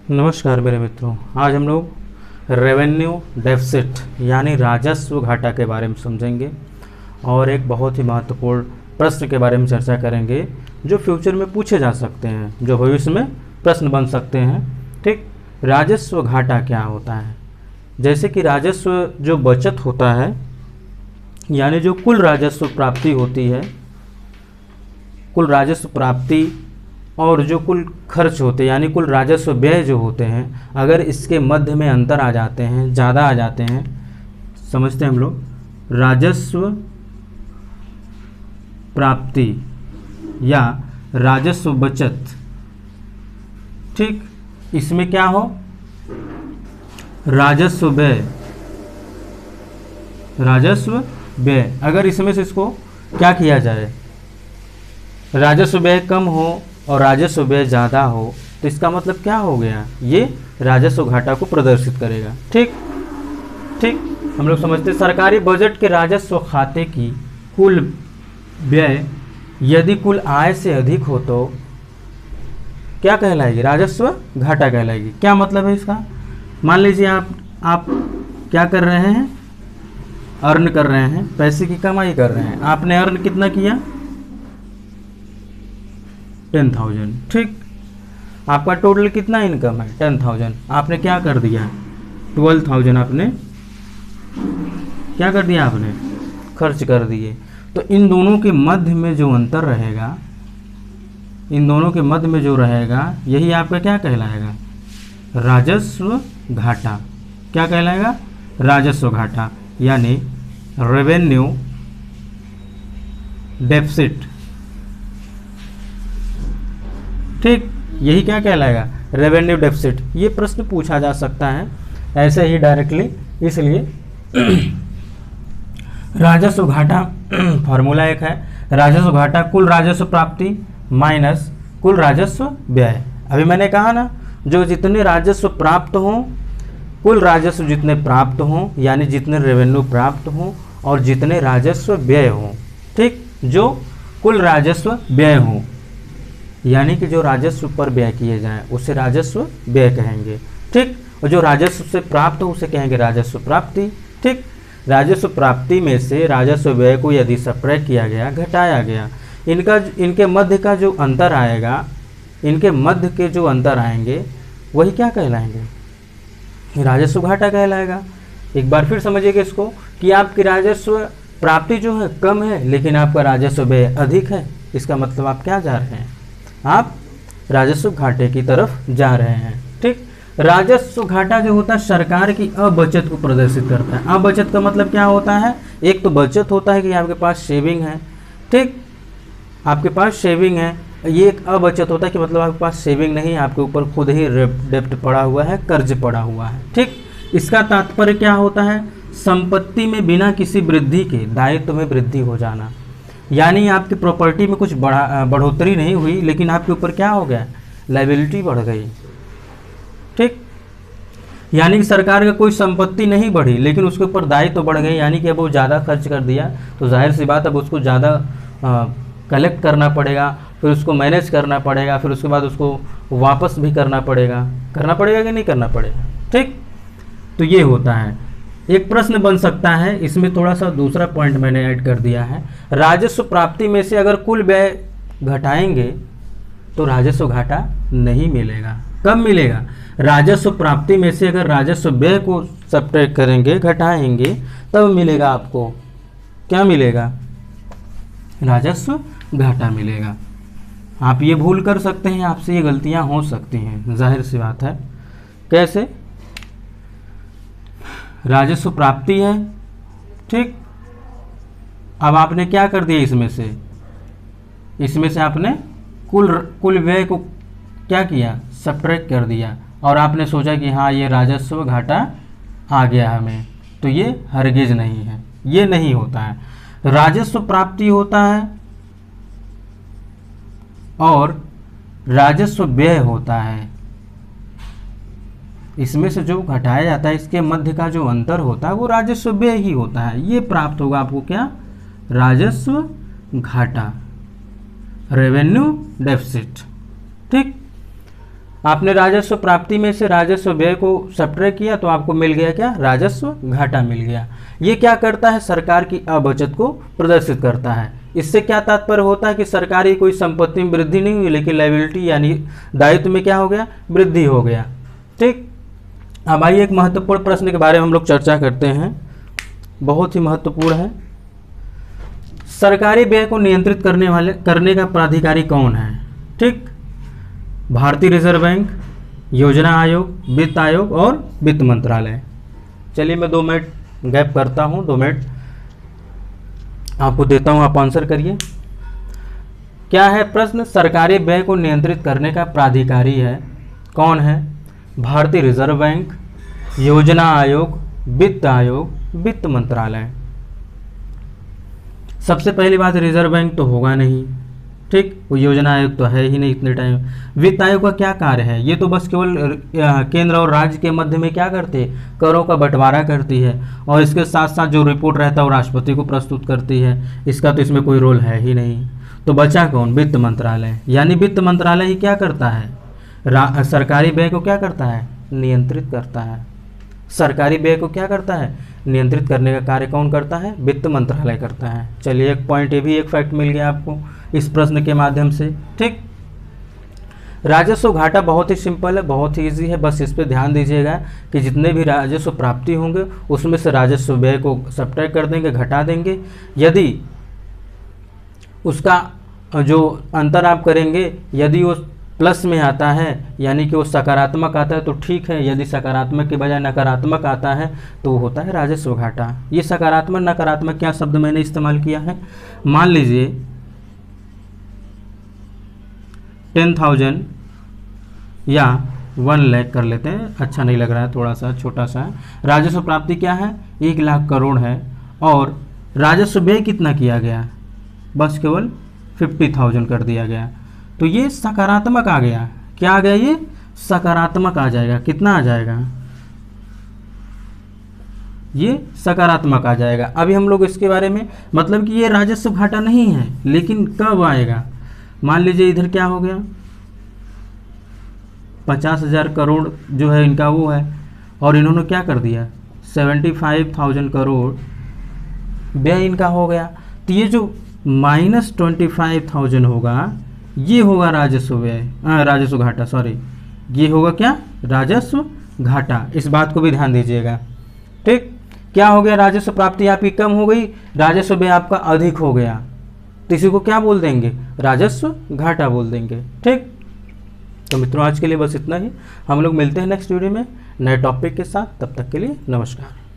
नमस्कार मेरे मित्रों, आज हम लोग रेवेन्यू डेफिसिट यानी राजस्व घाटा के बारे में समझेंगे और एक बहुत ही महत्वपूर्ण प्रश्न के बारे में चर्चा करेंगे जो फ्यूचर में पूछे जा सकते हैं, जो भविष्य में प्रश्न बन सकते हैं। ठीक, राजस्व घाटा क्या होता है? जैसे कि राजस्व जो बचत होता है यानी जो कुल राजस्व प्राप्ति होती है, कुल राजस्व प्राप्ति और जो कुल खर्च होते हैं यानी कुल राजस्व व्यय जो होते हैं, अगर इसके मध्य में अंतर आ जाते हैं, ज़्यादा आ जाते हैं, समझते हैं हम लोग राजस्व प्राप्ति या राजस्व बचत। ठीक, इसमें क्या हो, राजस्व व्यय, राजस्व व्यय, अगर इसमें से इसको क्या किया जाए, राजस्व व्यय कम हो और राजस्व व्यय ज़्यादा हो तो इसका मतलब क्या हो गया, ये राजस्व घाटा को प्रदर्शित करेगा। ठीक, हम लोग समझते हैं सरकारी बजट के राजस्व खाते की कुल व्यय यदि कुल आय से अधिक हो तो क्या कहलाएगी, राजस्व घाटा कहलाएगी। क्या मतलब है इसका? मान लीजिए आप क्या कर रहे हैं, अर्न कर रहे हैं, पैसे की कमाई कर रहे हैं। आपने अर्न कितना किया, 10,000। ठीक, आपका टोटल कितना इनकम है, 10,000। आपने क्या कर दिया, 12,000 आपने क्या कर दिया, आपने खर्च कर दिए। तो इन दोनों के मध्य में जो अंतर रहेगा, इन दोनों के मध्य में जो रहेगा, यही आपका क्या कहलाएगा, राजस्व घाटा। क्या कहलाएगा, राजस्व घाटा यानी रेवेन्यू डेफिसिट। ठीक, यही क्या कहलाएगा, रेवेन्यू डेफिसिट। ये प्रश्न पूछा जा सकता है ऐसे ही डायरेक्टली, इसलिए राजस्व घाटा फॉर्मूला एक है, राजस्व घाटा कुल राजस्व प्राप्ति माइनस कुल राजस्व व्यय। अभी मैंने कहा ना, जो जितने राजस्व प्राप्त हों, कुल राजस्व जितने प्राप्त हों यानी जितने रेवेन्यू प्राप्त हों और जितने राजस्व व्यय हों। ठीक, जो कुल राजस्व व्यय हों यानी कि जो राजस्व पर व्यय किए जाएं उसे राजस्व व्यय कहेंगे। ठीक, और जो राजस्व से प्राप्त हो उसे कहेंगे राजस्व प्राप्ति। ठीक, राजस्व प्राप्ति में से राजस्व व्यय को यदि सब्ट्रैक्ट किया गया, घटाया गया, इनके मध्य का जो अंतर आएगा, इनके मध्य के जो अंतर आएंगे वही क्या कहलाएंगे, राजस्व घाटा कहलाएगा। एक बार फिर समझिएगा इसको कि आपकी राजस्व प्राप्ति जो है कम है लेकिन आपका राजस्व व्यय अधिक है। इसका मतलब आप क्या जा रहे हैं, आप राजस्व घाटे की तरफ जा रहे हैं। ठीक, राजस्व घाटा जो होता है सरकार की अबचत को प्रदर्शित करता है। अबचत का मतलब क्या होता है, एक तो बचत होता है कि आपके पास सेविंग है। ठीक, आपके पास सेविंग है, ये एक अबचत होता है कि मतलब आपके पास सेविंग नहीं है, आपके ऊपर खुद ही डेब्ट पड़ा हुआ है, कर्ज पड़ा हुआ है। ठीक, इसका तात्पर्य क्या होता है, संपत्ति में बिना किसी वृद्धि के दायित्व में वृद्धि हो जाना, यानी आपकी प्रॉपर्टी में कुछ बढ़ोतरी नहीं हुई लेकिन आपके ऊपर क्या हो गया, लायबिलिटी बढ़ गई। ठीक, यानी कि सरकार का कोई संपत्ति नहीं बढ़ी लेकिन उसके ऊपर दायित्व तो बढ़ गए, यानी कि अब वो ज़्यादा खर्च कर दिया तो जाहिर सी बात अब उसको ज़्यादा कलेक्ट करना पड़ेगा, फिर उसको मैनेज करना पड़ेगा, फिर उसके बाद उसको वापस भी करना पड़ेगा कि नहीं करना पड़ेगा। ठीक, तो ये होता है। एक प्रश्न बन सकता है, इसमें थोड़ा सा दूसरा पॉइंट मैंने ऐड कर दिया है, राजस्व प्राप्ति में से अगर कुल व्यय घटाएंगे तो राजस्व घाटा नहीं मिलेगा। कब मिलेगा, राजस्व प्राप्ति में से अगर राजस्व व्यय को सब्ट्रैक्ट करेंगे, घटाएंगे, तब मिलेगा आपको क्या मिलेगा, राजस्व घाटा मिलेगा। आप ये भूल कर सकते हैं, आपसे ये गलतियां हो सकती हैं, जाहिर सी बात है। कैसे, राजस्व प्राप्ति है, ठीक, अब आपने क्या कर दिया, इसमें से आपने कुल व्यय को क्या किया, सब्ट्रैक्ट कर दिया और आपने सोचा कि हाँ ये राजस्व घाटा आ गया हमें, तो ये हरगिज नहीं है, ये नहीं होता है। राजस्व प्राप्ति होता है और राजस्व व्यय होता है, इसमें से जो घटाया जाता है इसके मध्य का जो अंतर होता है वो राजस्व व्यय ही होता है। ये प्राप्त होगा आपको क्या, राजस्व घाटा, रेवेन्यू डेफिसिट। ठीक, आपने राजस्व प्राप्ति में से राजस्व व्यय को सब्ट्रैक्ट किया तो आपको मिल गया क्या, राजस्व घाटा मिल गया। ये क्या करता है, सरकार की अबचत को प्रदर्शित करता है। इससे क्या तात्पर्य होता है कि सरकारी कोई संपत्ति में वृद्धि नहीं हुई, लेकिन लायबिलिटी यानी दायित्व में क्या हो गया, वृद्धि हो गया। ठीक, अब आइए एक महत्वपूर्ण प्रश्न के बारे में हम लोग चर्चा करते हैं, बहुत ही महत्वपूर्ण है। सरकारी व्यय को नियंत्रित करने का प्राधिकारी कौन है। ठीक, भारतीय रिजर्व बैंक, योजना आयोग, वित्त आयोग और वित्त मंत्रालय। चलिए मैं 2 मिनट गैप करता हूं, 2 मिनट आपको देता हूं, आप आंसर करिए। क्या है प्रश्न, सरकारी व्यय को नियंत्रित करने का प्राधिकारी है कौन है, भारतीय रिजर्व बैंक, योजना आयोग, वित्त आयोग, वित्त मंत्रालय। सबसे पहली बात, रिजर्व बैंक तो होगा नहीं, ठीक, वो योजना आयोग तो है ही नहीं इतने टाइम। वित्त आयोग का क्या कार्य है, ये तो बस केवल केंद्र और राज्य के मध्य में क्या करते हैं, करों का बंटवारा करती है, और इसके साथ साथ जो रिपोर्ट रहता है वो राष्ट्रपति को प्रस्तुत करती है, इसका तो इसमें कोई रोल है ही नहीं। तो बचा कौन, वित्त मंत्रालय। यानी वित्त मंत्रालय ही क्या करता है, सरकारी व्यय को क्या करता है, नियंत्रित करता है। सरकारी व्यय को क्या करता है, नियंत्रित करने का कार्य कौन करता है, वित्त मंत्रालय करता है। चलिए एक पॉइंट, ये भी एक फैक्ट मिल गया आपको इस प्रश्न के माध्यम से। ठीक, राजस्व घाटा बहुत ही सिंपल है, बहुत ही इजी है, बस इस पे ध्यान दीजिएगा कि जितने भी राजस्व प्राप्ति होंगे उसमें से राजस्व व्यय को सब्ट्रैक्ट कर देंगे, घटा देंगे। यदि उसका जो अंतर आप करेंगे, यदि वो प्लस में आता है यानी कि वो सकारात्मक आता है तो ठीक है, यदि सकारात्मक के बजाय नकारात्मक आता है तो वो होता है राजस्व घाटा। ये सकारात्मक नकारात्मक क्या शब्द मैंने इस्तेमाल किया है, मान लीजिए 10,000 या 1 लाख कर लेते हैं, अच्छा नहीं लग रहा है, थोड़ा सा छोटा सा। राजस्व प्राप्ति क्या है, 1 लाख करोड़ है, और राजस्व व्यय कितना किया गया, बस केवल 50,000 कर दिया गया, तो ये सकारात्मक आ गया। क्या आ गया, ये सकारात्मक आ जाएगा। कितना आ जाएगा, ये सकारात्मक आ जाएगा। अभी हम लोग इसके बारे में, मतलब कि ये राजस्व घाटा नहीं है, लेकिन कब आएगा, मान लीजिए इधर क्या हो गया, 50,000 करोड़ जो है इनका वो है, और इन्होंने क्या कर दिया, 75,000 करोड़ व्यय इनका हो गया, तो ये जो -25,000 होगा ये होगा राजस्व व्यय, राजस्व घाटा, सॉरी, ये होगा क्या, राजस्व घाटा। इस बात को भी ध्यान दीजिएगा। ठीक, क्या हो गया, राजस्व प्राप्ति आपकी कम हो गई, राजस्व व्यय आपका अधिक हो गया, तो इसी को क्या बोल देंगे, राजस्व घाटा बोल देंगे। ठीक, तो मित्रों आज के लिए बस इतना ही, हम लोग मिलते हैं नेक्स्ट वीडियो में नए टॉपिक के साथ, तब तक के लिए नमस्कार।